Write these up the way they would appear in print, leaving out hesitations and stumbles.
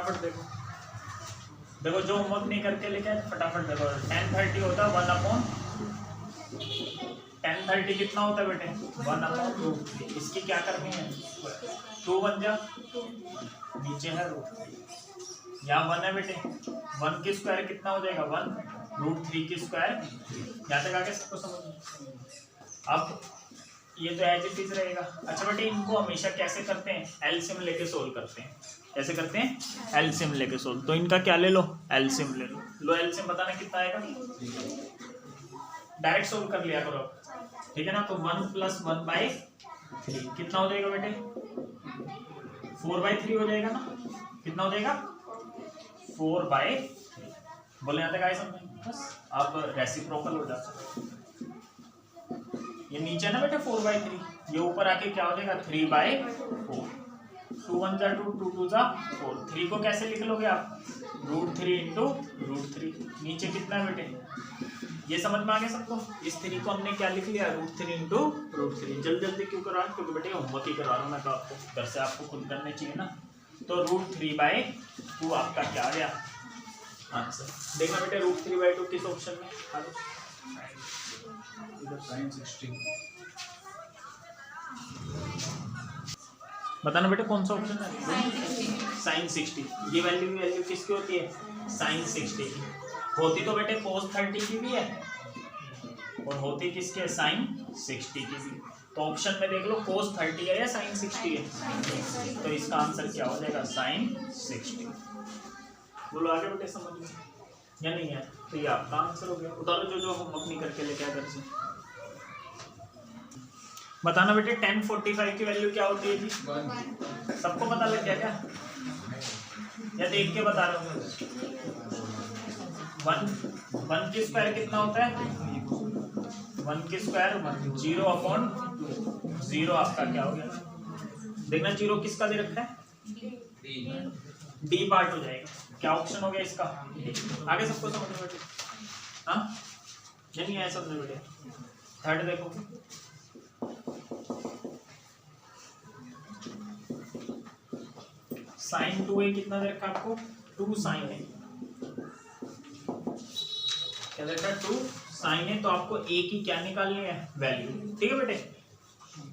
फटाफट देखो देखो, जो होमवर्क नहीं करके लेके आए फटाफट देखो। 1030 होता है 1/, 1030 कितना होता है बेटे 1/√3। इसकी क्या करनी है 2 बन जा, नीचे है √3, यहाँ 1 है बेटे, 1 की स्क्वायर कितना हो जाएगा 1/√3 की स्क्वायर। यहाँ तक आके सबको समझ। अब ये तो एज इट इज रहेगा। अच्छा बेटे इनको हमेशा कैसे करते हैं, एलसीएम लेके सोल्व करते हैं। कैसे करते हैं, एलसीएम लेके सोल्व। तो इनका क्या ले लो, एलसीएम ले लो। एलसीएम बताना कितना आएगा, डायरेक्ट सोल्व कर लिया करो, ठीक है ना। तो 1 + 1/3 कितना हो जाएगा बेटे 4/3 हो जाएगा ना। कितना हो जाएगा 4/3। बोले यहाँ तक आए समझ, बस अब रेसिप्रोकल हो जाता है। ये नीचे ना बेटे 4/3, ये ऊपर आके क्या हो जाएगा 3/4। 2 1 जा 2, 2 2 जा 4। 3 को कैसे लिख लोगे आप √3 × √3। नीचे कितना है बेटे, ये समझ में आ गया सबको। इस 3 को हमने क्या लिख लिया √3 × √3। जल्दी जल्दी क्यों करा, क्योंकि बेटे होमवर्क ही करवा रहा हूँ मैं, तो आपको घर से आपको खुद करने चाहिए ना। तो √3/2 आपका क्या आ गया आंसर। देखना बेटे √3/2 किस ऑप्शन में आ गया, sin 60। बताना बेटे कौन सा ऑप्शन है, sin 60। ये वैल्यू किसकी होती है sin 60 की। होती तो बेटे cos 30 की भी है और होती किसकी है sin 60 की भी। तो ऑप्शन में देख लो cos 30 है या sin 60 है, तो इसका आंसर क्या हो जाएगा sin 60। बोलो आगे बेटे समझ में या नहीं है, तो ये आपका आंसर हो गया। उतारो जो होमवर्क नहीं करके लेके आए घर से। बताना बेटे 1045 की वैल्यू क्या होती है जी, सबको पता लग गया क्या या देख के बता रहा हूँ। 1 की स्क्वायर कितना होता है 1 की स्क्वायर 0/0 आपका क्या हो गया। देखना 0 किसका दे रखा है डी पार्ट हो जाएगा। क्या ऑप्शन हो गया इसका, आगे सबको समझ में बेटे। हाँ नहीं है समझ में बेटे। थर्ड देखो sin 2a कितना दे रखा आपको 2 sin a, क्या दे रखा 2 sin a। तो आपको a की क्या निकालनी है वैल्यू, ठीक है बेटे।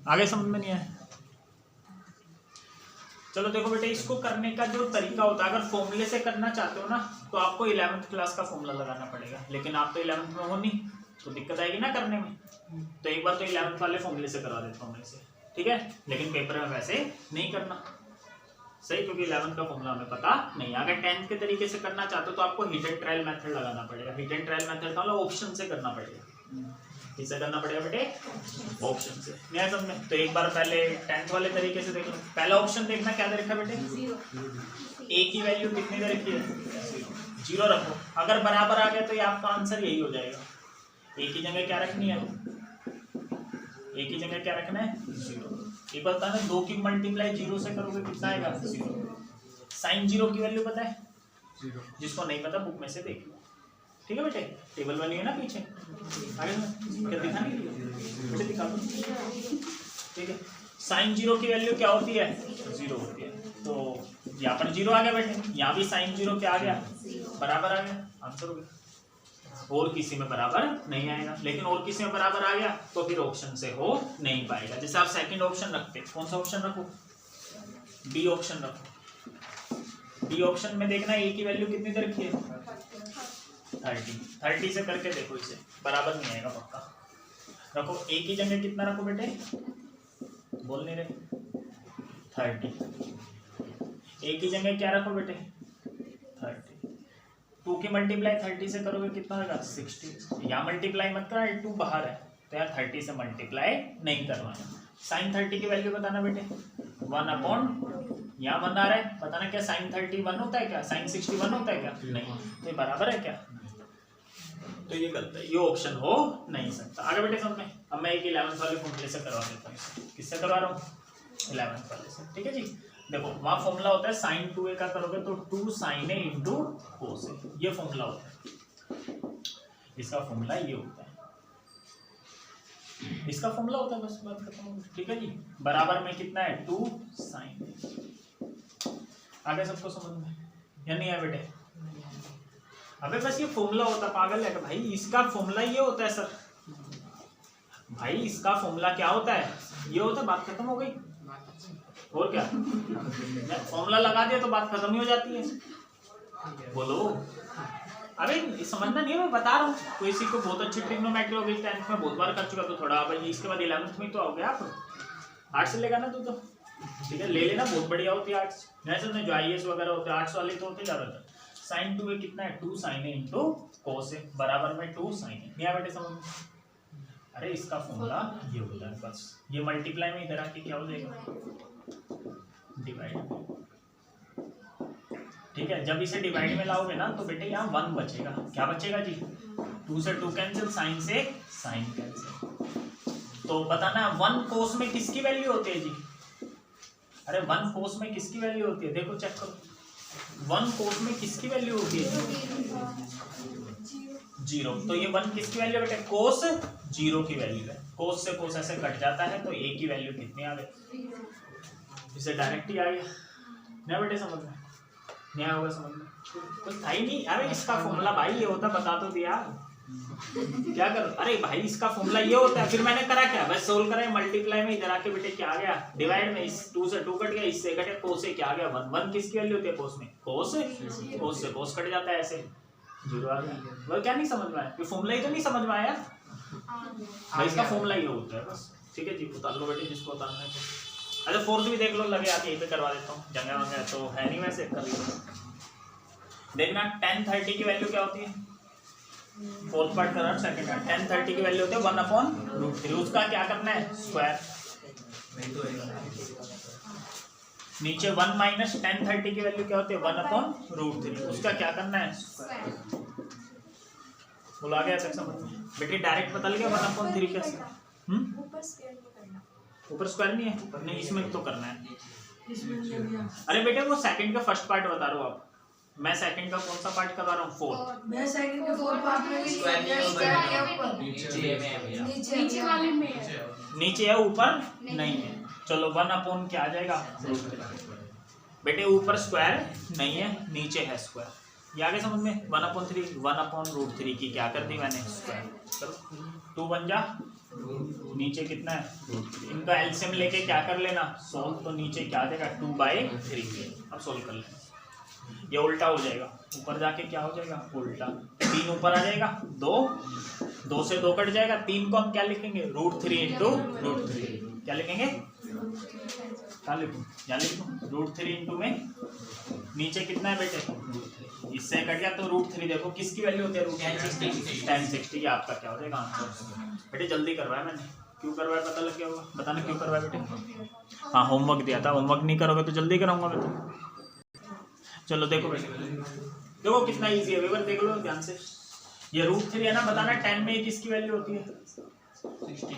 आगे समझ में नहीं आया, चलो देखो बेटे इसको करने का जो तरीका होता है, अगर फॉर्मूले से करना चाहते हो ना तो आपको 11th क्लास का फॉर्मूला लगाना पड़ेगा, लेकिन आप तो 11th में हो नहीं तो दिक्कत आएगी ना करने में। तो एक बार तो 11th वाले फॉर्मूले से करवा देता हूँ मैं इसे, ठीक है। लेकिन पेपर में वैसे नहीं करना सही, क्योंकि 11th का फॉर्मूला हमें पता नहीं। अगर 10th के तरीके से करना चाहते हो तो आपको हिट एंड ट्रायल मेथड लगाना पड़ेगा। हिट एंड ट्रायल मेथड का मतलब ऑप्शन से करना पड़ेगा। किससे करना पड़ेगा बेटे ऑप्शन से, नहीं समझ में। तो एक बार पहले 10th वाले तरीके से देख लो। पहला ऑप्शन देखना क्या दे रखा है बेटे a की वैल्यू कितनी दे रखी है 0 रखो। अगर बराबर आ गया तो ये आपका आंसर यही हो जाएगा। a की जगह क्या रखनी है, a की जगह क्या रखना है 0। एक बार बताना 2 की मल्टीप्लाई 0 से करोगे कितना आएगा 0। sin 0 की वैल्यू पता है 0, जिसको नहीं पता बुक में से देख लो, ठीक है बेटे। टेबल वाली है ना पीछे, आगे क्या दिखा नहीं बेटे, दिखा दो, ठीक है। sin 0 की वैल्यू क्या होती है 0 होती है। तो यहाँ पर 0 आ गया बेटे, यहाँ भी sin 0 क्या आ गया बराबर आ गया, आंसर हो गया। और किसी में बराबर नहीं आएगा, लेकिन और किसी में बराबर आ गया तो फिर ऑप्शन से हो नहीं पाएगा। जैसे आप सेकंड ऑप्शन रखते, कौन सा ऑप्शन रखो डी ऑप्शन रखो। डी ऑप्शन में देखना a की वैल्यू कितनी दे रखी है 30 से करके देखो, इसे बराबर नहीं आएगा पक्का। रखो a की जगह कितना रखो बेटे, बोल नहीं रहे 30। a की जगह क्या रखो बेटे 30। 2 की मल्टीप्लाई 30 से करोगे कितना होगा 60। यहाँ मल्टीप्लाई मत करा, 2 बाहर है तो यार 30 से मल्टीप्लाई नहीं करवाना। sin 30 की वैल्यू बताना बेटे 1/, यहाँ 1 आ रहा है, बताना क्या sin 30 1 होता है क्या, sin 60 1 होता है क्या, नहीं। तो ये बराबर है क्या, तो ये गलत है, ये ऑप्शन हो नहीं सकता। आगे बेटे समझ में। अब मैं एक 11th वाले फॉर्मूले से करवा देता हूँ। किससे करवा रहा हूँ 11th वाले से, ठीक है जी। देखो वहाँ फॉर्मूला होता है sin 2a का करोगे तो 2 sin a × cos a, ये फॉर्मूला होता है। इसका फॉर्मूला ये होता है, इसका फॉर्मूला होता है, बस बात खत्म, ठीक है जी। बराबर में कितना है 2 sin a। आगे सबको समझ में या नहीं है बेटे? अबे बस ये फॉर्मूला होता, पागल है भाई, इसका फॉर्मूला ये होता है सर भाई, इसका फॉर्मूला क्या होता है, ये होता है, बात खत्म हो गई। और क्या, फॉर्मूला लगा दिया तो बात खत्म ही हो जाती है। बोलो, अबे समझना नहीं है, मैं बता रहा हूँ, कोई किसी को बहुत अच्छी ट्रिग्नोमेट्री हो गई 10th में, बहुत बार कर चुका तो थोड़ा, भाई इसके बाद 11th में तो आओगे आप, आर्ट्स से लेगा ना तू तो, ठीक है ले लेना, बहुत बढ़िया होती है आर्ट्स। जैसे जो IAS वगैरह होते हैं आर्ट्स वाले तो होते ज़्यादातर। sin 2 कितना है, 2 sin a into cos a बराबर में 2 sin a, नहीं बेटे समझ में? अरे इसका फॉर्मूला ये होता है, बस ये मल्टीप्लाई में इधर आके क्या हो जाएगा, डिवाइड। ठीक है, जब इसे डिवाइड में लाओगे ना तो बेटे यहाँ 1 बचेगा, क्या बचेगा जी, 2 से 2 कैंसिल, साइन से साइन कैंसिल। तो बताना 1 cos में किसकी वैल्यू होती है जी, अरे 1 cos में किसकी वैल्यू होती है, देखो चेक करो, 1 cos में किसकी वैल्यू होती है, 0। तो ये 1 किसकी वैल्यू बेटे, cos 0 की वैल्यू है, cos से cos ऐसे कट जाता है तो a की वैल्यू कितनी आ गई, इसे डायरेक्ट ही आ गया ना बेटे, समझ में नहीं आया होगा, समझ में कुछ था ही नहीं। अरे इसका फॉर्मूला भाई ये होता, बता तो दिया, क्या कर, अरे भाई इसका फॉर्मूला ये होता है, फिर मैंने करा क्या, बस सोल्व करा, मल्टीप्लाई में इधर आके बेटे क्या आ गया, डिवाइड में, इस 2 से 2 कट गया, इससे कटे, cos से क्या आ गया 1, 1 किसकी वैल्यू होती है cos में, cos से cos कट जाता है, ऐसे 0 आ गया। वो क्या नहीं समझ में आया, ये फॉर्मूला ही तो नहीं समझ में आया भाई, इसका फॉर्मूला ये होता है बस, ठीक है जी, उतार लो बेटे जिसको उतारना है। अच्छा 4th भी देख लो, लगे आके यहीं पे करवा देता हूँ, जगह वगैरह तो है नहीं वैसे, कर लो देखना। 10 30 की वैल्यू क्या होती है, 4th पार्ट कर रहा हूँ, 2nd पार्ट। 10 30 की वैल्यू होती है 1/√3, उसका क्या करना है, स्क्वायर। नीचे 1 माइनस 10 30 की वैल्यू क्या होती है, 1/√3, उसका क्या करना है, स्क्वायर। बोला गया तक समझ में बेटे, डायरेक्ट बता लिया 1/3 कैसे, ऊपर स्क्वायर नहीं है, नहीं इसमें तो करना है। अरे बेटे वो सेकंड का फर्स्ट पार्ट बता रहा हूँ आप, मैं सेकंड का कौन सा पार्ट करवा रहा हूँ, 4। मैं सेकंड का 4 पार्ट में नीचे वाले में है, नीचे है ऊपर नहीं है, चलो 1 क्या आ जाएगा, बेटे ऊपर स्क्वायर नहीं है, नीचे है स्क्वायर, ये आगे समझ में। 1/3 की क्या कर दी मैंने, स्क्वायर। चलो 2 बन जा, नीचे कितना है, इनका एलसीएम लेके क्या कर लेना, सोल्व, तो नीचे क्या आ जाएगा 2/3। अब सोल्व कर लेना, ये उल्टा हो जाएगा, ऊपर जाके क्या हो जाएगा, उल्टा, 3 ऊपर आ जाएगा, 2 से 2 कट जाएगा, 3 को हम क्या लिखेंगे, √3 इंटू √3, क्या लिखेंगे, क्या लिखूं, क्या लिखूं, √3 इंटू में नीचे कितना है बेटे, इससे कट गया तो √3, देखो किसकी वैल्यू होती है, tan 60 की, आपका क्या हो जाएगा आंसर। बेटे जल्दी करवाया मैंने, क्यों करवाया पता लग गया होगा, बताना क्यों करवाया बेटे, हाँ होमवर्क दिया था, होमवर्क नहीं करोगे तो जल्दी कराऊंगा मैं तो। चलो देखो बेटे, देखो कितना इजी है, वेवर देख लो ध्यान से, ये √3 है ना, बताना 10 में किसकी वैल्यू होती है, 60।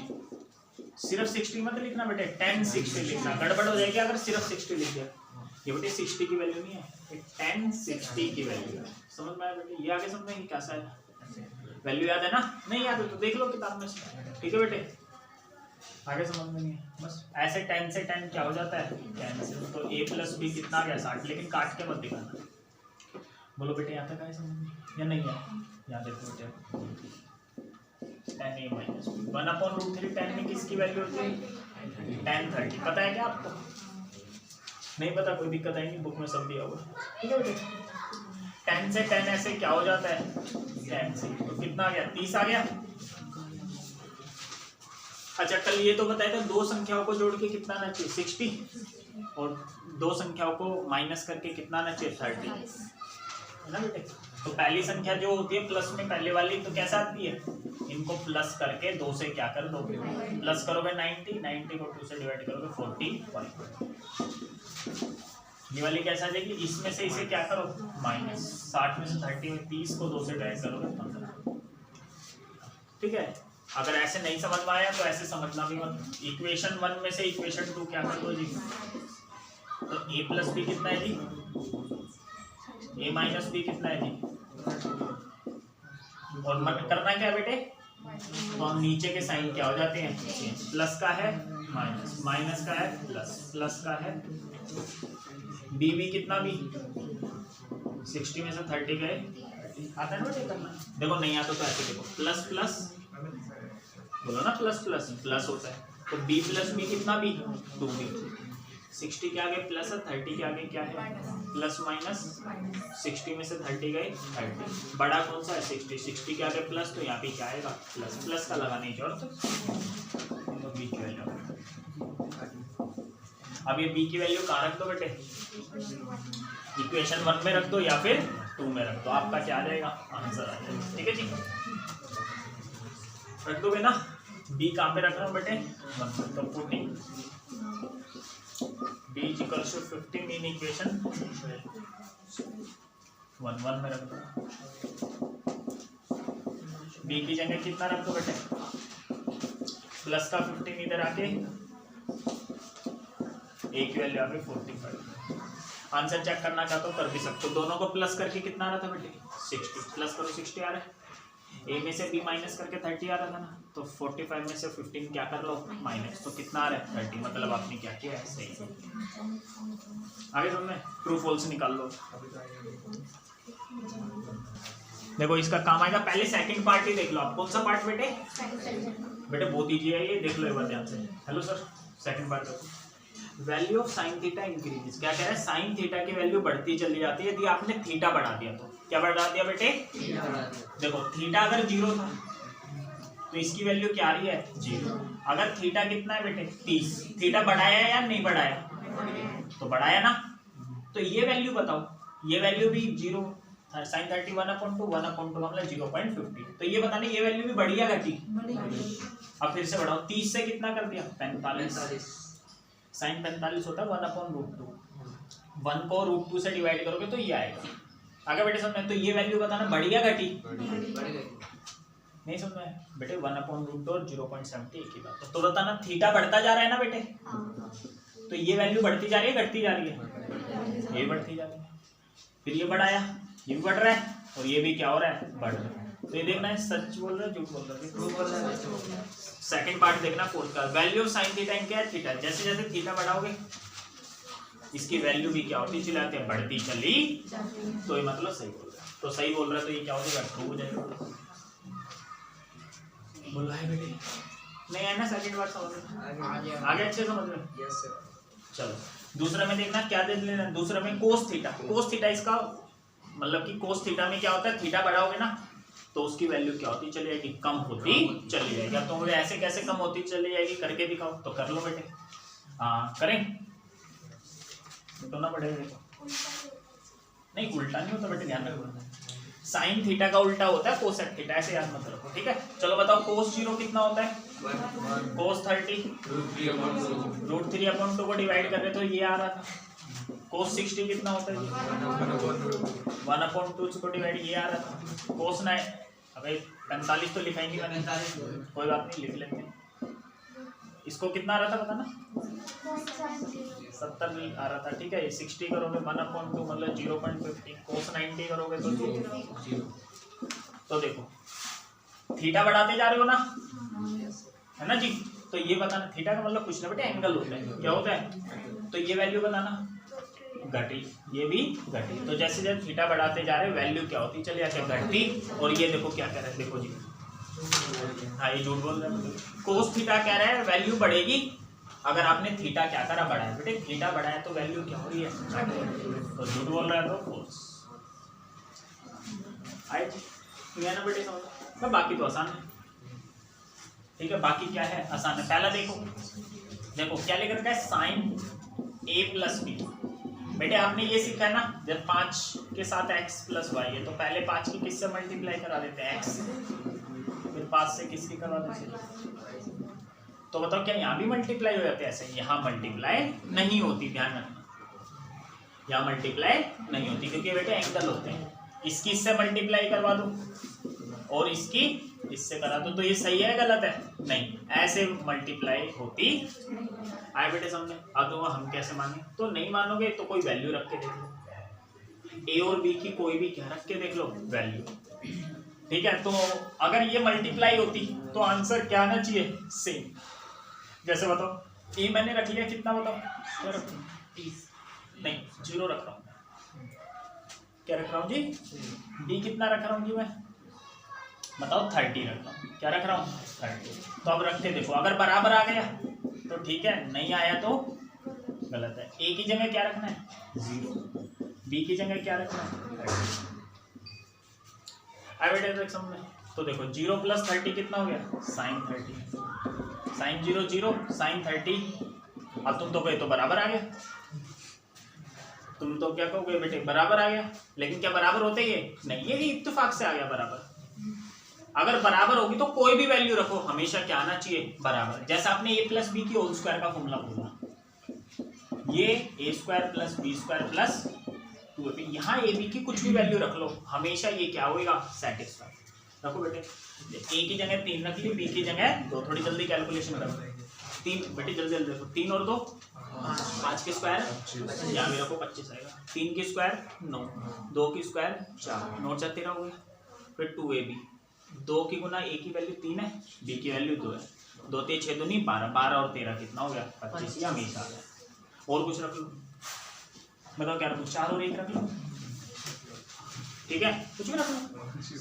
सिर्फ 60 मत लिखना बेटे, tan 60 लिखना, गड़बड़ हो जाएगी अगर सिर्फ 60 लिख दिया, ये बेटे 60 की वैल्यू नहीं है, ये tan 60 की वैल्यू है, समझ में आया बेटे, ये आगे समझ में कैसा है, वैल्यू याद है ना, नहीं याद है तो देख लो किताब में से, ठीक है बेटे, आगे समझ में नहीं है, बस ऐसे 10 से 10 क्या हो जाता है, कैंसिल, तो a+b कितना आ गया 60, लेकिन काट के मत दिखाना। बोलो बेटे यहाँ तक आए समझ में या नहीं है, यहाँ देखो बेटे 10a माइनस 1/√3, 10 में किसकी वैल्यू होती है, tan 30, पता है क्या आपको, नहीं पता कोई दिक्कत है नहीं, बुक में सब दिया होगा, ठीक है बेटे। 10 से 10 ऐसे क्या हो जाता है, कैंसिल, तो कितना आ गया, 30 आ गया। अच्छा कल ये तो बताया था, 2 संख्याओं को जोड़ के कितना आना चाहिए, 60, और 2 संख्याओं को माइनस करके कितना आना चाहिए, 30, है ना बेटे। तो पहली संख्या जो होती है प्लस में पहले वाली, तो कैसा आती है, इनको प्लस करके 2 से क्या कर दो, प्लस करोगे 90 को 2 से डिवाइड करोगे 40। ये वाली कैसा आ जाएगी, इसमें से इसे क्या करो, माइनस, 60 में से 30 में 30 को 2 से डिवाइड करोगे 15, ठीक है। अगर ऐसे नहीं समझ में आया तो ऐसे समझना भी मत, इक्वेशन 1 में से इक्वेशन 2 क्या कर दो जी, तो a+b कितना है जी, a-b कितना है जी, और मत करना क्या बेटे, तो हम नीचे के साइन क्या हो जाते हैं, प्लस का है माइनस, माइनस का है प्लस, प्लस का है b कितना भी 60 में से 30 गए, आता है ना बेटे करना? देखो नहीं आता तो ऐसे देखो, प्लस प्लस बोलो ना, प्लस प्लस प्लस होता है, तो b प्लस बी कितना b 2b। 60 के आगे प्लस है, 30 के आगे क्या है प्लस माइनस, 60 में से 30 गए 30, बड़ा कौन सा है 60, 60 के आगे प्लस, तो यहाँ पे क्या आएगा प्लस, प्लस का लगाने की जरूरत, तो b की वैल्यू। अब ये b की वैल्यू कहाँ रख दो बेटे, इक्वेशन 1 में रख दो या फिर 2 में रख दो, आपका क्या आ जाएगा आंसर आ जाएगा। ठीक है जी, रख दोगे ना, b कहाँ पे रख रहा हूँ बेटे 1, तो putting b is equals to 15 in equation 1 में रख दो। b की जगह कितना रख दो बेटे, प्लस का 15 इधर आके a की वैल्यू आ गई 45। आंसर चेक करना चाहते हो कर भी सकते हो, दोनों को प्लस करके कितना आ रहा था बेटे 60, प्लस करो 60 आ रहा है, a में से b माइनस करके 30 आ रहा था ना, तो 45 में से 15 क्या कर लो माइनस, तो कितना आ रहा है 30, मतलब आपने क्या किया है सही। आगे तुमने ट्रू फॉल्स निकाल लो। देखो इसका काम आएगा, पहले सेकंड पार्ट ही देख लो आप, कौन सा पार्ट बेटे, बेटे बहुत ईजी है ये, देख लो एक बार ध्यान से। हेलो सर, सेकंड पार्ट देखो, value of sine theta increases, क्या कह रहा है साइन थीटा की वैल्यू बढ़ती चली जाती है यदि आपने थीटा बढ़ा दिया तो। क्या बढ़ा दिया बेटे, देखो थीटा अगर 0 था तो इसकी वैल्यू क्या आ रही है 0, अगर थीटा कितना है बेटे 30, थीटा बढ़ाया या नहीं बढ़ाया, तो बढ़ाया ना, तो ये वैल्यू बताओ, ये वैल्यू भी 0, साइन 30 1/2 मतलब 0.50, तो ये बताने ये वैल्यू भी बढ़ी या घटी, अब फिर से बढ़ाओ, 30 से कितना कर दिया 45, साइन 45 होता है 1/√2, 1 को √2 से डिवाइड करोगे तो ये आएगा। आगे बेटे समझ में, तो ये वैल्यू बताना बढ़ी या घटी, नहीं समझ में बेटे 1/√2 और 0.70 एक ही बात, तो बताना थीटा बढ़ता जा रहा है ना बेटे, तो ये वैल्यू बढ़ती जा रही है घटती जा रही है, ये बढ़ती जा रही है, फिर ये बढ़ाया ये भी बढ़ रहा है और ये भी क्या हो रहा है बढ़ रहा है, तो ये देखना है सच बोल रहा है झूठ बोल रहा है। सेकंड पार्ट देखना फोर्थ का, वैल्यू ऑफ साइन थीटा क्या है थीटा, जैसे जैसे थीटा बढ़ाओगे इसकी वैल्यू भी क्या होती चली जाती है बढ़ती चली, तो ये मतलब सही बोल रहा है, तो सही बोल रहा है तो ये क्या हो जाएगा ट्रू हो जाएगा। बोल रहा है बेटे नहीं है ना, सेकंड पार्ट समझ में आगे अच्छे समझ में, यस सर। चलो दूसरे में देखना क्या देख लेना, दूसरे में कोस थीटा, कोस थीटा इसका मतलब कि कोस थीटा में क्या होता है, थीटा बढ़ाओगे ना तो उसकी वैल्यू क्या होती चली जाएगी कम होती चली जाएगी। अब तो ऐसे कैसे कम होती चली जाएगी करके दिखाओ, तो कर लो बेटे, हाँ करें तो ना पड़ेगा, नहीं उल्टा नहीं होता बेटे ध्यान रखो, साइन थीटा का उल्टा होता है कोसेक थीटा, ऐसे याद मत रखो ठीक है। चलो बताओ कोस 0 कितना होता है, कोस 30 √3/2 को डिवाइड कर रहे तो ये आ रहा था, कोस 60 कितना होता है 1/2 को डिवाइड ये आ रहा था, कोस 9 अबे 45 तो लिखाएंगे मैंने, कोई बात नहीं लिख लेते हैं, इसको कितना आ रहा था बताना 70 आ रहा था ठीक है, 60 करोगे 1/2 मतलब 0.50, कोस 90 करोगे तो 0, तो देखो थीटा बढ़ाते जा रहे हो ना है ना जी, तो ये बताना थीटा का मतलब कुछ ना बेटे एंगल होता है, क्या होता है, तो ये वैल्यू बताना घटी, ये भी घटी, तो जैसे जैसे थीटा बढ़ाते जा रहे वैल्यू क्या होती चली जाती है घटती, और ये देखो क्या कह रहा है देखो जी, हाँ ये झूठ बोल रहा है, कोस थीटा कह रहा है वैल्यू बढ़ेगी अगर आपने थीटा क्या करा बढ़ाया, बेटे थीटा बढ़ाया तो वैल्यू क्या हो रही है तो झूठ बोल रहा है तो फॉल्स आए जी ना बेटे समझ, तो बाकी तो आसान है ठीक है, बाकी क्या है आसान है। पहला देखो क्या लिख रखा है साइन a + b, बेटे आपने ये सीखा है ना जब 5 के साथ x + y है तो पहले 5 की किससे मल्टीप्लाई करा देते हैं x, फिर 5 से किसकी करवा देते हैं, तो बताओ क्या यहाँ भी मल्टीप्लाई हो जाते हैं ऐसे, यहाँ मल्टीप्लाई नहीं होती, ध्यान रखना यहाँ मल्टीप्लाई नहीं होती क्योंकि बेटे एंगल होते हैं, इसकी इससे मल्टीप्लाई करवा दो और इसकी इससे करा दो, तो ये सही है गलत है, नहीं ऐसे मल्टीप्लाई होती आए बेटे समझे। अब तो हम कैसे माने, तो नहीं मानोगे तो कोई वैल्यू रख के देख लो, ए और बी की कोई भी क्या रख के देख लो वैल्यू ठीक है, तो अगर ये मल्टीप्लाई होती तो आंसर क्या आना चाहिए सेम, जैसे बताओ ए मैंने रख लिया कितना बताओ क्या रखूं 30, नहीं 0 रख रहा हूँ क्या रख रहा हूँ जी, डी कितना रख रहा हूँ जी मैं, बताओ 30 रख रहा हूँ। क्या रख रहा हूँ 30। तो अब रखते देखो, अगर बराबर आ गया तो ठीक है, नहीं आया तो गलत है। ए की जगह क्या रखना है 0, बी की जगह क्या रखना है 30। आई बेटे समझ में। तो देखो 0 + 30 कितना हो गया sin 30, sin 0 0 sin 30। अब तुम तो कहे तो बराबर आ गया, तुम तो क्या कहोगे बेटे बराबर आ गया, लेकिन क्या बराबर होते ही है नहीं, ये इत्तेफाक से आ गया बराबर। अगर बराबर होगी तो कोई भी वैल्यू रखो हमेशा क्या आना चाहिए बराबर। जैसा आपने a + b की होल स्क्वायर का फॉर्मूला बोला, ये a² + b² + 2ab, यहाँ a b की कुछ भी वैल्यू रख लो हमेशा ये क्या होगा सेटिस्फाई। रखो बेटे, a की जगह 3 रख ली, b की जगह 2, थोड़ी जल्दी कैलकुलेशन करो 3 बेटे, जल्दी जल्दी देखो 3 और 2 5 के स्क्वायर, यहाँ भी रखो 25 आएगा, 3 की स्क्वायर 9, 2 की स्क्वायर 4, 9 4 13 हो गया। फिर 2ab, 2 की गुना a की वैल्यू 3 है, b की वैल्यू 2 है, 2 3 6 दूनी 12, 12 और 13 कितना हो गया 25, ये हमेशा आ गया। और कुछ रख लो, बताओ क्या रख लो, 4 और 1 रख लो, ठीक है कुछ भी रख लो,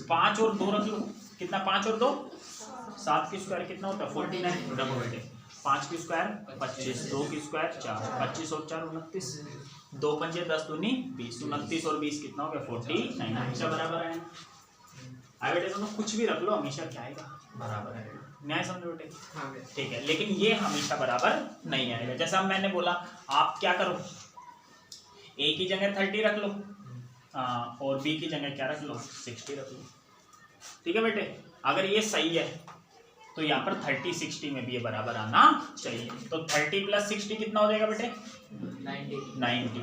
5 और 2 रख लो, कितना 5 और 2 7 की स्क्वायर कितना होता है 49। रखो बेटे 5 की स्क्वायर 25, 2 की स्क्वायर 4, 25 और 4 29, 2 पंजे 10 दूनी 20, 29 और 20 कितना हो गया 49, हमेशा बराबर है। आई बेटे दोनों कुछ भी रख लो हमेशा क्या आएगा बराबर आएगा, न्याय समझो बेटे, ठीक है। लेकिन ये हमेशा बराबर नहीं आएगा। जैसा मैंने बोला आप क्या करो, a की जगह 30 रख लो और b की जगह क्या रख लो 60 रख लो, ठीक है बेटे। अगर ये सही है तो यहाँ पर 30 60 में भी ये बराबर आना चाहिए। तो 30 + 60 कितना हो जाएगा बेटे 90।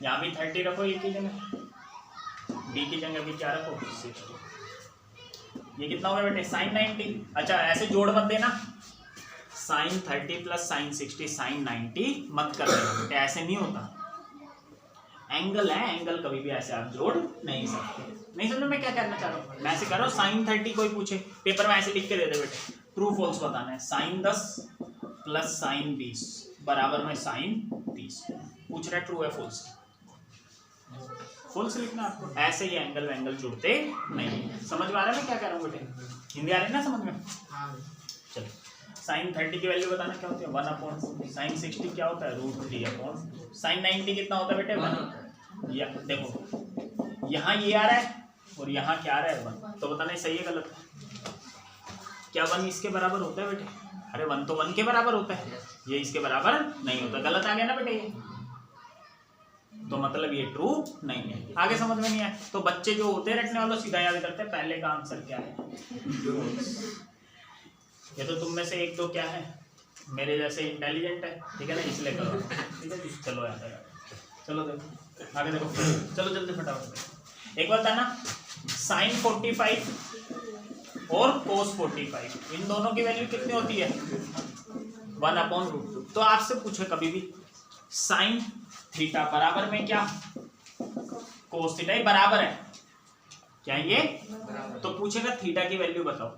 यहाँ भी 30 रखो a की जगह, b की जगह भी क्या रखो 60, ये कितना हो गया बेटे sin 90। अच्छा ऐसे जोड़ मत देना, sin 30 + sin 60 sin 90 मत कर देना बेटे, ऐसे नहीं होता, एंगल है, एंगल कभी भी ऐसे आप जोड़ नहीं सकते। नहीं समझो मैं क्या करना चाह रहा हूँ, मैं ऐसे कर रहा हूँ sin 30 कोई पूछे पेपर में ऐसे लिख के दे दे बेटे, ट्रू फॉल्स बताना है, sin 10 + sin 20 बराबर में sin 30, पूछ रहा है ट्रू है फॉल्स, फॉल्स लिखना आपको। ऐसे ही एंगल जुड़ते नहीं। समझ में आ रहा है मैं क्या कह रहा हूँ बेटे, हिंदी आ रही है ना समझ में। चलो sin 30 की वैल्यू बताना क्या होती है 1/4, sin 60 क्या होता है √3/4, sin 90 कितना होता है बेटे 1। या देखो यहाँ ये आ रहा है और यहाँ क्या आ रहा है 1, तो बताना सही है गलत है। क्या 1 इसके बराबर होता है बेटे, अरे 1 तो 1 के बराबर होता है, ये इसके बराबर नहीं होता, गलत आ गया ना बेटे ये, तो मतलब ये ट्रू नहीं है। आगे समझ में नहीं आया तो बच्चे जो होते हैं रटने वालों सीधा याद करते हैं पहले का आंसर क्या है। ये तो तुम में से एक दो क्या है मेरे जैसे इंटेलिजेंट है, ठीक है ना, इसलिए करो, ठीक है। चलो याद है, चलो देखो आगे देखो, चलो जल्दी फटाफट एक बार था ना, sin 45 और cos 45 इन दोनों की वैल्यू कितनी होती है 1/√2। तो आपसे पूछे कभी भी sin थीटा बराबर में क्या cos थीटा, ये बराबर है क्या ये, तो पूछेगा थीटा की वैल्यू बताओ,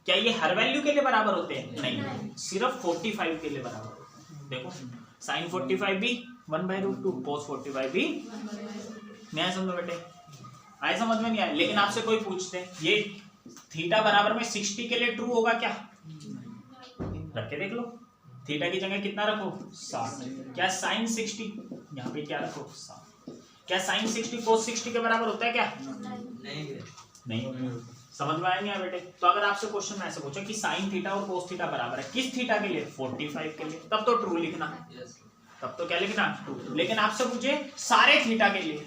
क्या ये हर वैल्यू के लिए बराबर होते हैं, नहीं, सिर्फ 45 के लिए बराबर होते हैं। देखो sin 45 भी 1/√2, cos 45 भी, नहीं समझो बेटे, आए समझ में नहीं आए। लेकिन आपसे कोई पूछते हैं ये थीटा बराबर में 60 के लिए ट्रू होगा क्या, रख के देख लो, थीटा की जगह कितना रखो 60, क्या sin 60 यहाँ पे क्या रखो 60, क्या sin 60 cos 60 के बराबर होता है क्या, नहीं। समझ में आया नहीं बेटे। तो अगर आपसे क्वेश्चन में ऐसे पूछा कि sin थीटा और cos थीटा बराबर है, किस थीटा के लिए 45 के लिए, तब तो ट्रू लिखना, तब तो क्या लिखना ट्रू। लेकिन आपसे पूछे सारे थीटा के लिए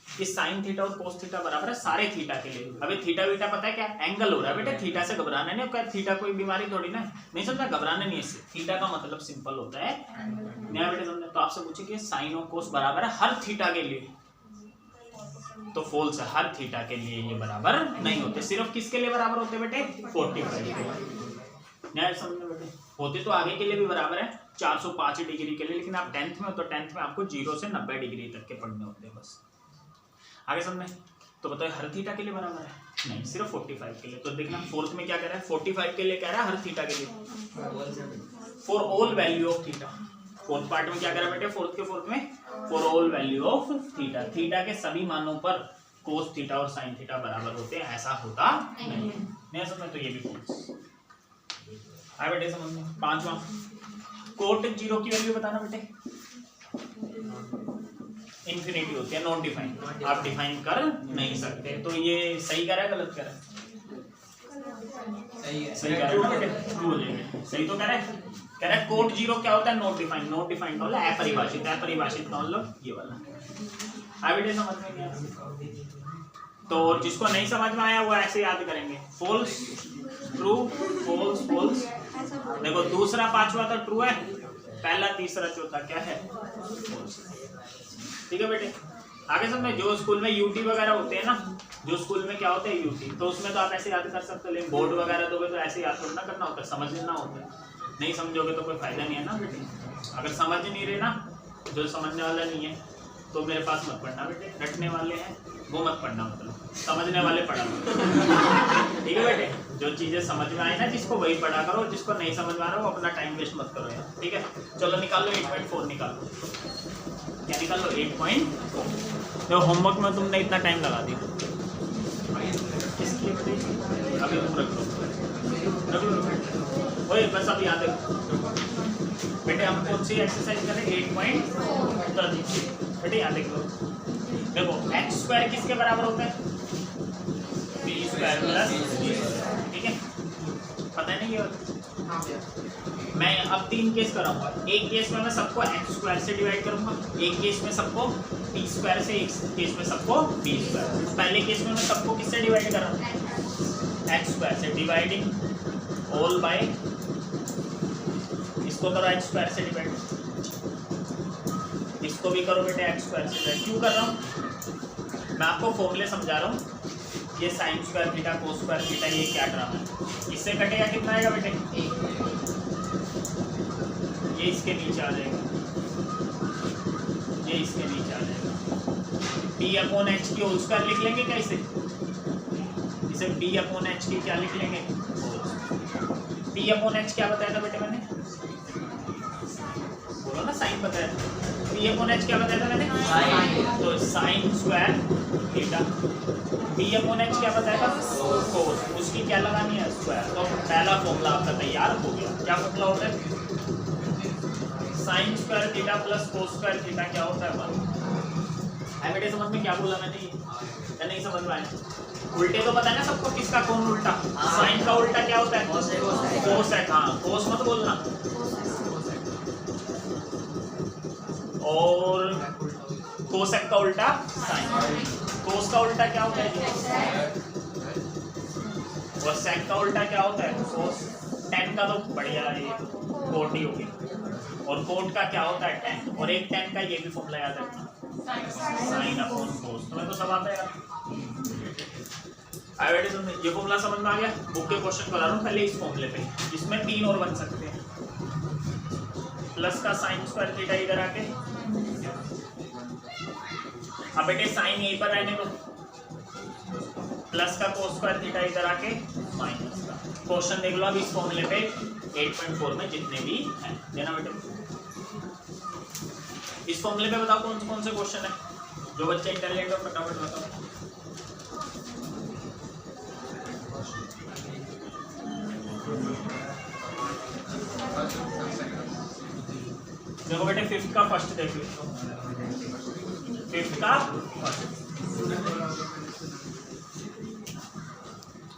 कि sin थीटा और cos थीटा बराबर है सारे थीटा के लिए, अबे थीटा वीटा पता है क्या एंगल हो रहा है बेटे, थीटा से घबराना नहीं है, थीटा कोई बीमारी थोड़ी ना, नहीं समझा, घबराना नहीं है इससे, थीटा का मतलब सिंपल होता है नया बेटे समझा। तो आपसे पूछे कि sin और cos बराबर है हर थीटा के लिए, तो फॉल्स है, हर थीटा के लिए ये बराबर नहीं होते, सिर्फ किसके लिए बराबर होते बेटे 45 नया समझ में बेटे, होते तो आगे के लिए भी बराबर है 405 डिग्री के लिए, लेकिन आप 10th में हो तो 10th में आपको 0 से 90 डिग्री तक के पढ़ने होते हैं बस। आगे समझ में, तो बताओ हर थीटा के लिए बराबर है, नहीं सिर्फ 45 के लिए। तो देखना फोर्थ में क्या कह रहा है 45 के लिए कह रहा है हर थीटा के लिए, for all value of theta. Fourth part में क्या कह रहा है बेटे, फोर्थ में for all value of theta, theta के सभी मानों पर कोस थीटा और साइन थीटा बराबर होते हैं, ऐसा होता नहीं समझ। तो ये भी फॉल्स आए बेटे समझ में। पांचवा, कोट जीरो की वैल्यू बताना बेटे, इन्फिनिटी होती है, नॉट डिफाइंड, आप डिफाइन कर नहीं सकते। तो ये सही कह रहा है गलत कह रहा है? सही कह रहा है ना बेटे, ट्रू हो जाएगा। सही तो कह रहा है, कह रहा है कोट जीरो क्या होता है, नॉट डिफाइंड, नॉट डिफाइंड मतलब अपरिभाषित, अपरिभाषित मतलब ये वाला। आए बेटे समझ में नहीं? तो जिसको नहीं समझ में आया वो ऐसे याद करेंगे, फॉल्स ट्रू फॉल्स फॉल्स। देखो दूसरा पांचवा तो ट्रू है, पहला तीसरा चौथा क्या है, फॉल्स। ठीक है बेटे, आगे समझ। जो स्कूल में यूटी वगैरह होते हैं ना, जो स्कूल में क्या होते हैं यूटी, तो उसमें तो आप ऐसे याद कर सकते हो, लेकिन बोर्ड वगैरह दोगे तो ऐसे याद थोड़ा करना होता है, समझ लेना होता है। नहीं समझोगे तो कोई फायदा नहीं है ना बेटे। अगर समझ नहीं रहे ना, जो समझने वाला नहीं है तो मेरे पास मत पढ़ना बेटे, रटने वाले हैं वो मत पढ़ना, मतलब समझने वाले पढ़ा करो। ठीक है बेटे, जो चीजें समझ में आए ना जिसको वही पढ़ा करो, जिसको नहीं समझ में आ रहा वो अपना टाइम वेस्ट मत करो यार। ठीक है, चलो निकालो 8.4 निकालो। क्या निकाल लो? 8.4। जो होमवर्क में तुमने इतना टाइम लगा दिया, इसलिए अभी तुम रख लो ओए, बस अब याद रखो बेटे। हम कौन सी एक्सरसाइज करें? 8.4 बेटे याद रखो। देखो एक्स स्क्वायर किसके बराबर होता है? बी स्क्वायर प्लस सी स्क्वायर। ठीक है, पता है ना ये? मैं अब 3 केस कराऊंगा। एक केस में मैं सबको एक्स स्क्वायर से डिवाइड करूंगा, एक केस में सबको बी स्क्वायर से, एक केस में सबको बी स्क्वायर। पहले केस में मैं सबको किससे डिवाइड कर रहा हूँ? एक्स स्क्वायर से। डिवाइडिंग ऑल बाय, इसको करो एक्स स्क्वायर से डिवाइड, इसको भी करो बेटे एक्स स्क्वायर से डिवाइड। क्यों कर रहा हूँ? मैं आपको फॉर्मूले समझा रहा हूँ। ये sign square theta cos square theta, ये क्या ड्रामा है? इससे कटेगा कितना आएगा बेटे? ये इसके नीचे आ जाएगा, ये इसके नीचे आ जाएगा। b अपॉन एच की होल स्क्वायर लिख लेंगे क्या इसे? इसे b अपॉन एच की क्या लिख लेंगे? b अपॉन एच क्या बताया था बेटे मैंने? बोलो ना, साइन बताया था। b अपॉन एच क्या बताया था मैंने? तो sign square theta. b upon H क्या बताया था? कोस। उसकी क्या लगानी है? स्क्वायर। तो पहला फॉर्मूला आपका तैयार हो गया। क्या फॉर्मूला होता है? Sign square theta plus cos square theta क्या होता है? 1। है बेटे समझ में क्या बोला मैंने? या नहीं समझ में आया? उल्टे तो पता है ना सबको, किसका कौन उल्टा? साइन का उल्टा क्या होता है? कोसेक। हाँ, कोस मत बोलना। और कोसेक का उल्टा साइन। कोस का उल्टा क्या होता है? और सेक का उल्टा क्या होता है? कोस। टेन का तो बढ़िया ये कोट ही हो गया। और कोट का क्या होता है? टेन। और एक टेन का ये भी फॉर्मूला याद रखना, साइन अपॉन कोस। तुम्हें तो सब आता है। ये फॉर्मूला समझ में आ गया? बुक के क्वेश्चन बता रहा हूँ पहले इस फॉर्मूले पे, इसमें 3 और बन सकते हैं। प्लस का साइन स्क्वायर थीटा इधर आके, अब बेटे साइन यहीं पर रहने दो, प्लस का कोस स्क्वायर थीटा इधर आके माइनस का। क्वेश्चन देख लो अब इस फॉर्मूले पे 8.4 में जितने भी हैं, देना बेटे। इस फॉर्मूले पे बताओ कौन कौन से क्वेश्चन है? जो बच्चे इंटेलिजेंट हो फटाफट बताओ। देखो बेटे 5th का फर्स्ट देख लो, 5th का first.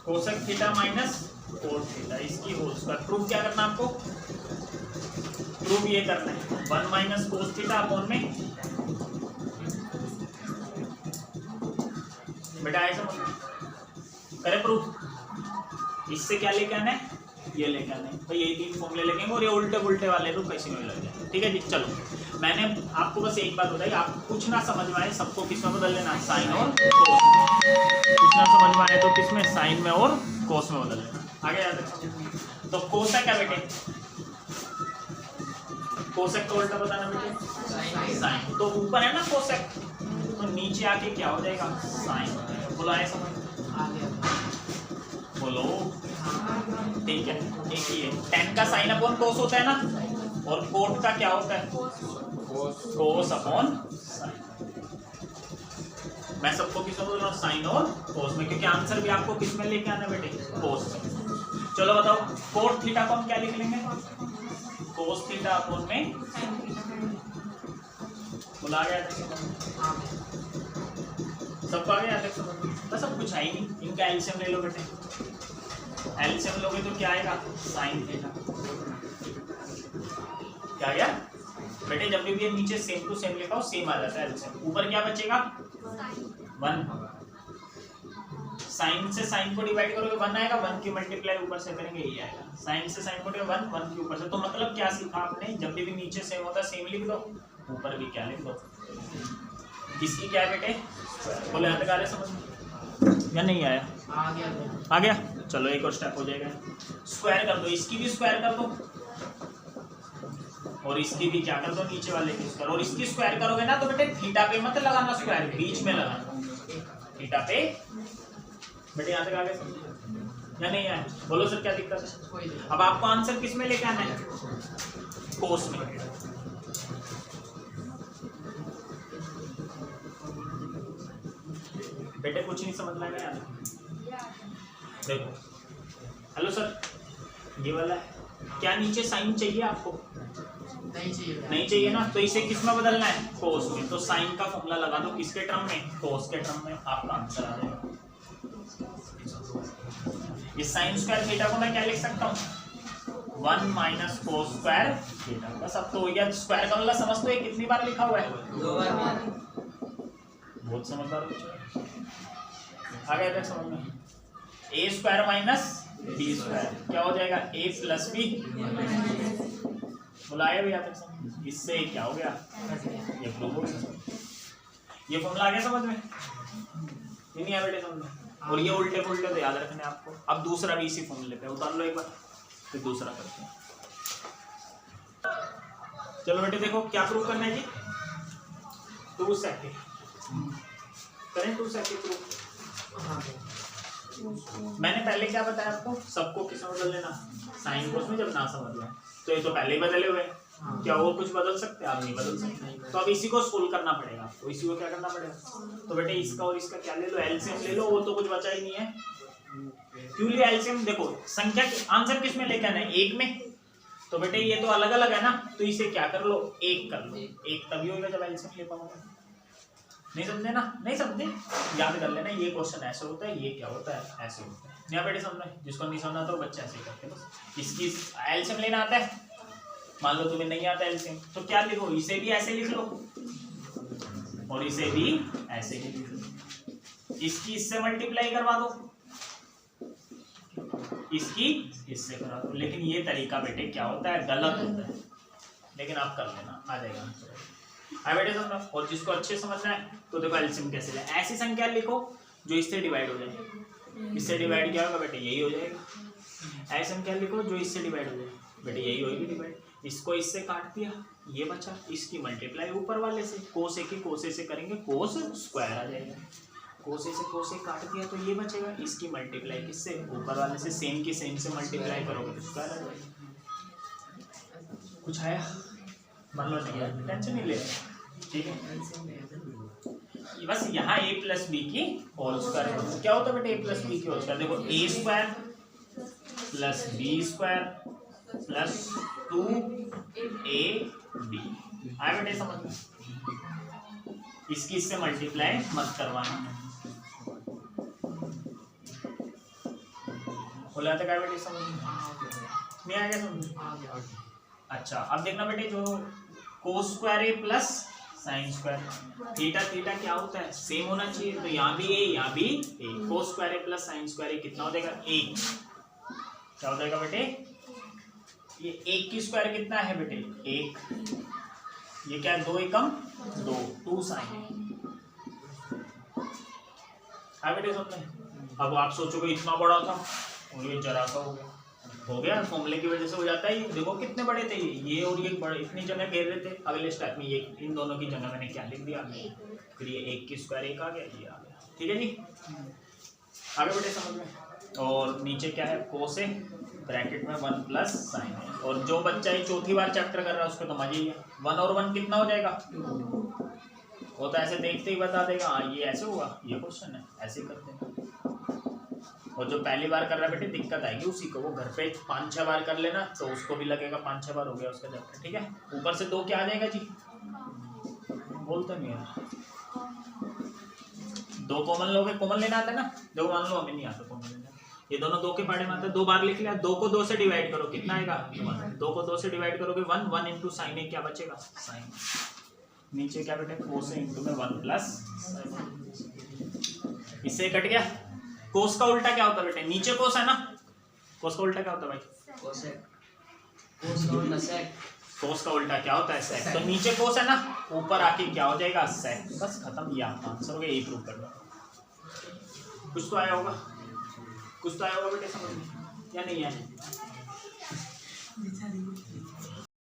Cosec theta minus cot theta, इसकी होल स्क्वायर। प्रूफ क्या करना आपको? प्रूफ ये करना है 1 माइनस कोस थीटा अपॉन में बेटा ऐसा करे प्रूफ। इससे क्या लेके आना है? ये लेके आना है। तो यही 3 फॉर्मूले लेके और ये उल्टे पुल्टे वाले तो कैसे में लग जाए। ठीक है जी, चलो मैंने आपको बस एक बात बताई, आप कुछ ना समझ में आए सबको किस में बदल लेना? साइन और कोस में। कुछ ना समझ में आए तो किस में? साइन में और कोस में बदल लेना। आगे याद रखो। तो कोसेक क्या बेटे? कोसेक का उल्टा बताना बेटे, साइन। तो ऊपर है ना कोसेक, तो नीचे आके क्या हो जाएगा? साइन। बोलो आए समझ? बोलो ठीक है। एक ही है, 10 का साइन अपॉन कोस होता है ना, और कोट का क्या होता है? कोस अपॉन साइन। मैं सबको किसमें बोल रहा हूँ, साइन और कोस में, क्योंकि आंसर भी आपको किस में लेके आना बेटे, कोस में। चलो बताओ कोट थीटा को हम क्या लिख लेंगे, कोस थीटा अपॉन में बुला गया सबको आ गया बस, अब कुछ है ही नहीं। इनका एलसीएम ले लो बेटे, एलसीएम लोगे तो क्या आएगा, साइन थीटा। क्या गया बेटे, जब भी ये नीचे सेम टू सेम लिखा हो सेम आ जाता है एलसीएम। ऊपर क्या बचेगा 1, साइन से साइन को डिवाइड करोगे 1 आएगा, 1 की मल्टीप्लाई ऊपर से करेंगे ये आएगा, साइन से साइन को डिवाइड 1, 1 के ऊपर से। तो मतलब क्या सीखा आपने, जब भी नीचे सेम होता है सेम लिख दो, ऊपर भी क्या लिख दो, इसकी क्या है बेटे, बोले यहाँ तक आ रहे समझ में या नहीं आया, आ गया। चलो एक और स्टेप हो जाएगा, स्क्वायर कर दो, इसकी भी स्क्वायर कर दो और इसकी भी क्या कर दो, नीचे वाले की स्क्वायर। और इसकी स्क्वायर करोगे ना तो बेटे थीटा पे मत लगाना स्क्वायर, बीच में लगाना, थीटा पे। बेटे यहाँ तक आ गए या नहीं आया, बोलो सर क्या दिक्कत है। अब आपको आंसर किस में लेके आना है, कोस में। बेटे कुछ नहीं समझ में आया, देखो हेलो सर ये वाला है, क्या नीचे साइन चाहिए आपको, नहीं चाहिए ना, तो इसे किस में बदलना है, कोस में। तो साइन का फॉर्मूला लगा दो किसके टर्म में, कोस के टर्म में, आपका आंसर आ जाएगा। इस साइन स्क्वायर थीटा को मैं क्या लिख सकता हूँ, 1 माइनस कोस स्क्वायर थीटा। बस अब तो हो गया, स्क्वायर का मतलब समझ तो ये कितनी बार लिखा हुआ है, 2 बार। बहुत समझदार आ गया था समझ में। ए स्क्वायर माइनस बी स्क्वायर क्या हो जाएगा, ए प्लस बी, बुलाया भी आता है, इससे क्या हो गया, ये प्रूव हो गया। ये फॉर्मूला आ गया समझ में, ये नहीं आया बेटे समझ में। और ये उल्टे पुल्टे तो याद रखने आपको। अब दूसरा भी इसी फॉर्मूले पे उतार लो एक बार, फिर दूसरा करते हैं। चलो बेटे देखो क्या प्रूव करना है जी, 2 सेकंड करें, 2 सेकंड प्रूव। मैंने पहले क्या बताया आपको, सबको किस में बदल लेना, साइन कोस में, जब ना समझ लें तो ये तो पहले ही बदले हुए हैं, क्या और कुछ बदल सकते हैं आप, नहीं बदल सकते। तो अब इसी को सोल्व करना पड़ेगा आपको, इसी को क्या करना पड़ेगा। तो बेटे इसका और इसका क्या ले लो, एलसीएम ले लो, वो तो कुछ बचा ही नहीं है। क्यों लिया एलसीएम, देखो संख्या आंसर किस में लेकर आना है, 1 में। तो बेटे ये तो अलग अलग है ना, तो इसे क्या कर लो, 1 कर लो। 1 तभी होगा जब एलसीएम ले पाओगे। नहीं समझे ना, नहीं समझे याद कर लेना, ये क्वेश्चन ऐसे होता है, ये क्या होता है, ऐसे होता है। यहाँ बेटे समझना, जिसको नहीं समझना तो बच्चे ऐसे करते हैं बस। इसकी एलसीएम लेना आता है, मान लो तुम्हें नहीं आता एलसीएम, तो क्या लिखो, इसे भी ऐसे लिख लो और इसे भी ऐसे ही लिख लो। इसकी इससे मल्टीप्लाई करवा दो, इसकी इससे करा दो। लेकिन ये तरीका बेटे क्या होता है, गलत होता है, लेकिन आप कर लेना, आ जाएगा आंसर। बेटे समझो। और जिसको अच्छे समझना है तो देखो एलसीएम कैसे ले, ऐसी संख्या लिखो जो इससे डिवाइड हो जाए। इससे डिवाइड क्या होगा बेटे, यही हो जाएगा। ऐसी संख्या लिखो जो इससे डिवाइड हो जाए, बेटे यही होगी डिवाइड। इसको इससे काट दिया, ये बचा, इसकी मल्टीप्लाई ऊपर वाले से, कोस ए की कोस ए से करेंगे, कोस स्क्वायर आ जाएगा। कोस ए से कोस ए काट दिया तो ये बचेगा, इसकी मल्टीप्लाई किससे, ऊपर वाले से, सेम की सेम से मल्टीप्लाई करोगे तो स्क्वायर आ जाएगा। कुछ आया, मान लो नहीं आया, टेंशन नहीं ले, ठीक है। बस यहाँ a प्लस बी की होल स्क्वायर क्या होता है बेटे, a प्लस बी की होल स्क्वायर। देखो a square plus B square plus 2ab आया बेटे समझ में। इसकी इससे मल्टीप्लाई मत करवाना, बोला था क्या बेटे समझ में, नहीं आ गया समझ। अच्छा अब देखना बेटे, जो cos square a plus sine square, theta theta क्या होता है, सेम होना चाहिए। तो यहाँ भी ए, यहाँ भी ए, कोस square a plus sine square ए कितना हो जाएगा, 1। क्या हो जाएगा बेटे, ये 1 की स्क्वायर कितना है बेटे, 1। ये क्या है, 2 एकम 2, 2 साइन। हाँ बेटे समझे। अब आप सोचोगे इतना बड़ा था और ये जरा सा हो गया, फॉर्मूले की वजह से हो जाता है। ये देखो कितने बड़े थे ये और ये बड़े, इतनी जगह घेर रहे थे। अगले स्टेप में ये इन दोनों की जगह मैंने क्या लिख दिया, फिर ये 1 की स्क्वायर 1 आ गया, ये आ गया। ठीक है जी, आगे बेटे समझ में। और नीचे क्या है कोस है ब्रैकेट में 1 प्लस साइन है। और जो बच्चा ये चौथी बार चैप्टर कर रहा है उसको तो मजा ही है। 1 और 1 कितना हो जाएगा 2। वो तो ऐसे देखते ही बता देगा हाँ ये ऐसे होगा, ये क्वेश्चन है, ऐसे ही कर देना। और जो पहली बार कर रहा है बेटे दिक्कत आएगी उसी को, वो घर पे 5-6 बार कर लेना तो उसको भी लगेगा 5-6 बार हो गया उसका चैप्टर। ठीक है, ऊपर से 2 क्या आ जाएगा जी, बोलते नहीं है 2 कॉमन लोगे, कॉमन लेना आता है ना, देखो मान लो हमें नहीं आता कॉमन लेना, ये दोनों 2 के पार्ट में आते हैं, 2 बार लिख लिया। 2 को 2 से डिवाइड करो कितना आएगा 1, 2 को 2 से डिवाइड करोगे 1 इंटू साइन है क्या बचेगा साइन, नीचे क्या बेटे कोस इंटू में 1 प्लस, इससे कट गया। कोस का उल्टा क्या होता है बेटे, नीचे कोस है ना, कोस का उल्टा क्या होता है भाई, कोसेक। कोस का उल्टा सेक। कोस का उल्टा क्या होता है सेक। तो नीचे कोस है ना, ऊपर आके क्या हो जाएगा सेक, बस खत्म, ये आपका आंसर हो गया, यही प्रूव कर दो। कुछ तो आया होगा, कुछ तो आया होगा बेटे समझ में या नहीं आया।